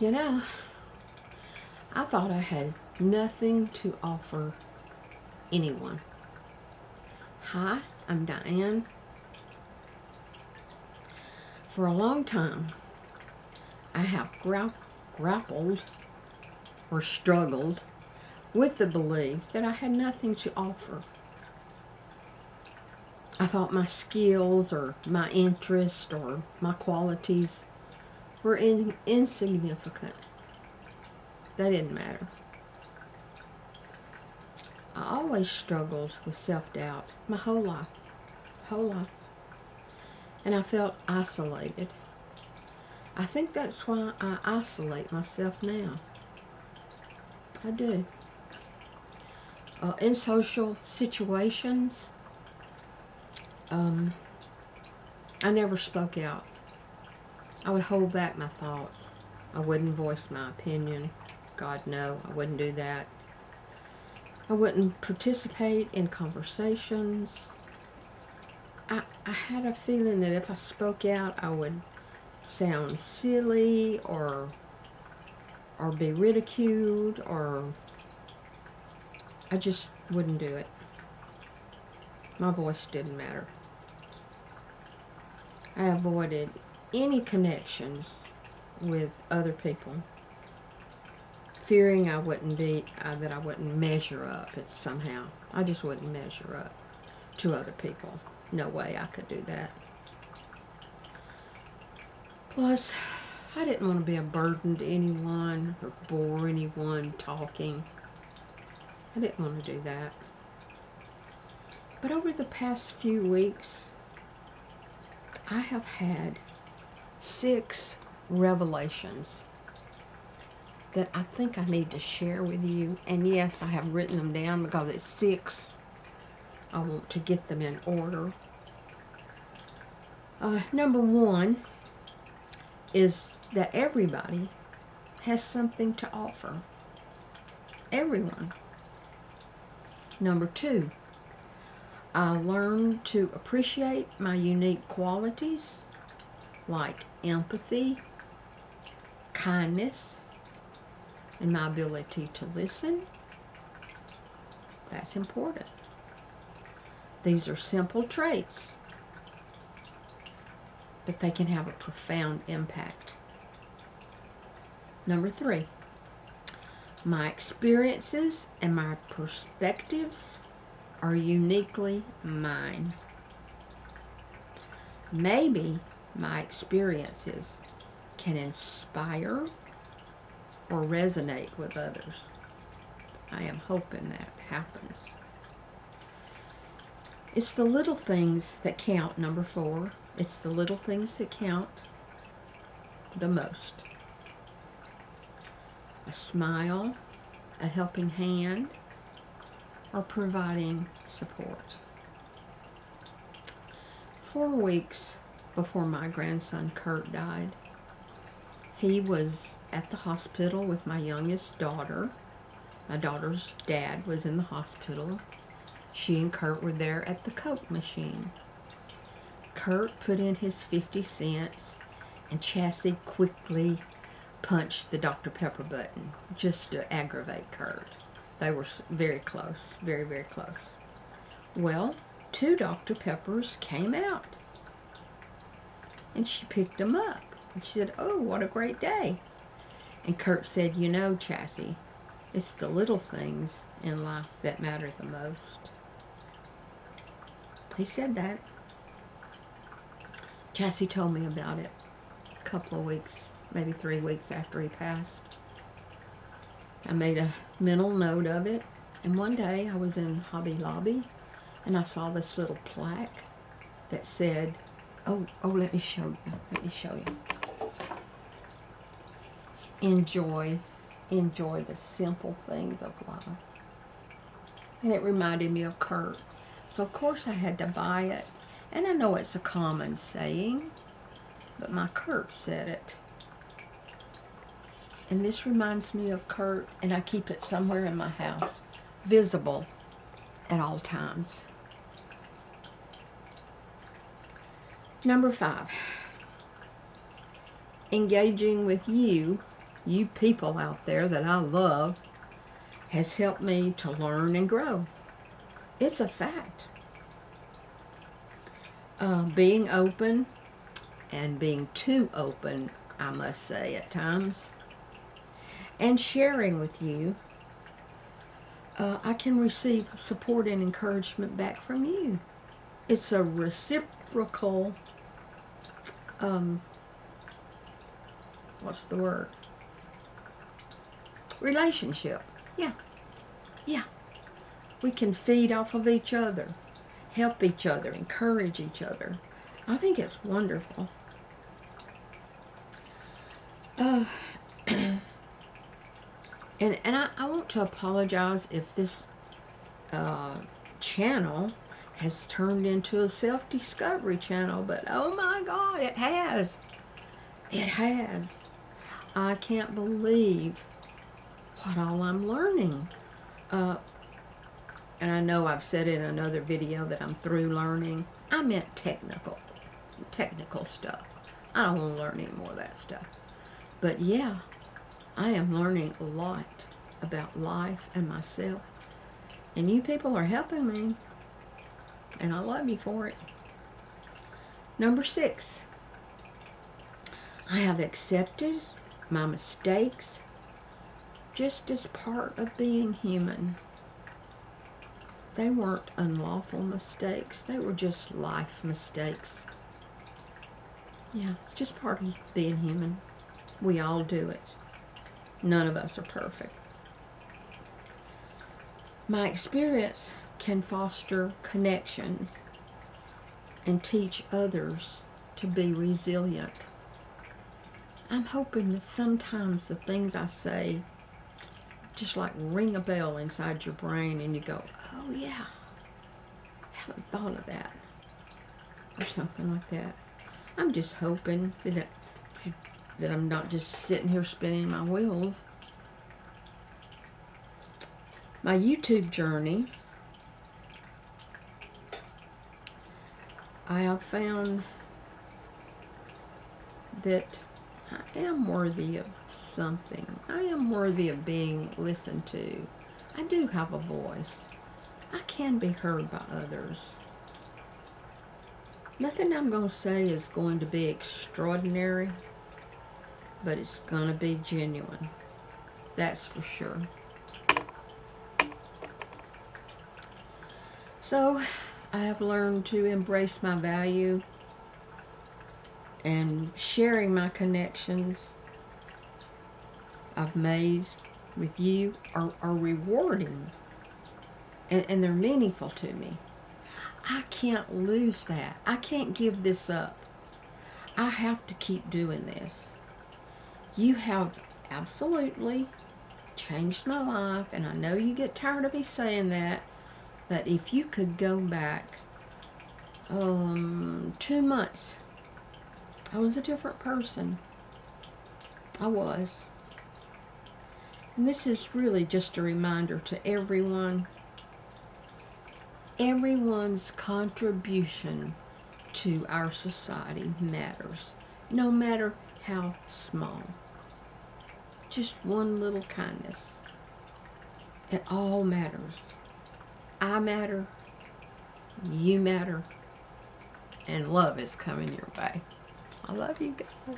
You know, I thought I had nothing to offer anyone. Hi, I'm Diane. For a long time, I have grappled or struggled with the belief that I had nothing to offer. I thought my skills or my interest or my qualities were insignificant. They didn't matter. I always struggled with self-doubt my whole life. And I felt isolated. I think that's why I isolate myself now. I do. In social situations, I never spoke out. I would hold back my thoughts. I wouldn't voice my opinion. God, no, I wouldn't do that. I wouldn't participate in conversations. I had a feeling that if I spoke out, I would sound silly or be ridiculed, or I just wouldn't do it. My voice didn't matter. I avoided any connections with other people, fearing I wouldn't be, that I wouldn't measure up. It's somehow, I just wouldn't measure up to other people. No way I could do that. Plus, I didn't want to be a burden to anyone or bore anyone talking. I didn't want to do that. But over the past few weeks, I have had 6 revelations that I think I need to share with you. And yes, I have written them down because it's 6. I want to get them in order. Number 1 is that everybody has something to offer. Everyone. Number 2, I learned to appreciate my unique qualities like empathy, kindness, and my ability to listen. That's important. These are simple traits, but they can have a profound impact. Number 3, my experiences and my perspectives are uniquely mine. Maybe my experiences can inspire or resonate with others. I am hoping that happens. It's the little things that count, number 4. It's the little things that count the most. A smile, a helping hand, or providing support. 4 weeks before my grandson Kurt died, he was at the hospital with my youngest daughter. My daughter's dad was in the hospital. She and Kurt were there at the Coke machine. Kurt put in his 50 cents, and Chassie quickly punched the Dr. Pepper button just to aggravate Kurt. They were very close, very, very close. Well, 2 Dr. Peppers came out, and she picked them up. And she said, "Oh, what a great day." And Kurt said, "You know, Chassie, it's the little things in life that matter the most." He said that. Chassie told me about it a couple of weeks, maybe 3 weeks after he passed. I made a mental note of it, and one day I was in Hobby Lobby, and I saw this little plaque that said, let me show you. Enjoy the simple things of life. And it reminded me of Kurt. So of course I had to buy it. And I know it's a common saying, but my Kurt said it. And this reminds me of Kurt, and I keep it somewhere in my house, visible at all times. Number 5, engaging with you you people out there that I love, has helped me to learn and grow. It's a fact. Being open, and being too open, I must say, at times, and sharing with you, I can receive support and encouragement back from you. It's a reciprocal, what's the word? Relationship. Yeah. We can feed off of each other, help each other, encourage each other. I think it's wonderful. And I want to apologize if this channel has turned into a self-discovery channel, but oh my God, it has. It has. I can't believe what all I'm learning. And I know I've said in another video that I'm through learning. I meant technical stuff. I don't want to learn any more of that stuff. But yeah, I am learning a lot about life and myself. And you people are helping me. And I love you for it. Number 6. I have accepted my mistakes just as part of being human. They weren't unlawful mistakes. They were just life mistakes. Yeah, it's just part of being human. We all do it. None of us are perfect. My experience can foster connections and teach others to be resilient. I'm hoping that sometimes the things I say just like ring a bell inside your brain and you go, oh yeah, I haven't thought of that, or something like that. I'm just hoping that I'm not just sitting here spinning my wheels. My YouTube journey, I have found that I am worthy of something. I am worthy of being listened to. I do have a voice. I can be heard by others. Nothing I'm going to say is going to be extraordinary, but it's going to be genuine. That's for sure. So, I have learned to embrace my value, and sharing my connections I've made with you are rewarding, and they're meaningful to me. I can't lose that. I can't give this up. I have to keep doing this. You have absolutely changed my life, and I know you get tired of me saying that, but if you could go back 2 months, I was a different person. I was. And this is really just a reminder to everyone. Everyone's contribution to our society matters, no matter how small. Just one little kindness. It all matters. I matter. You matter. And love is coming your way. I love you guys.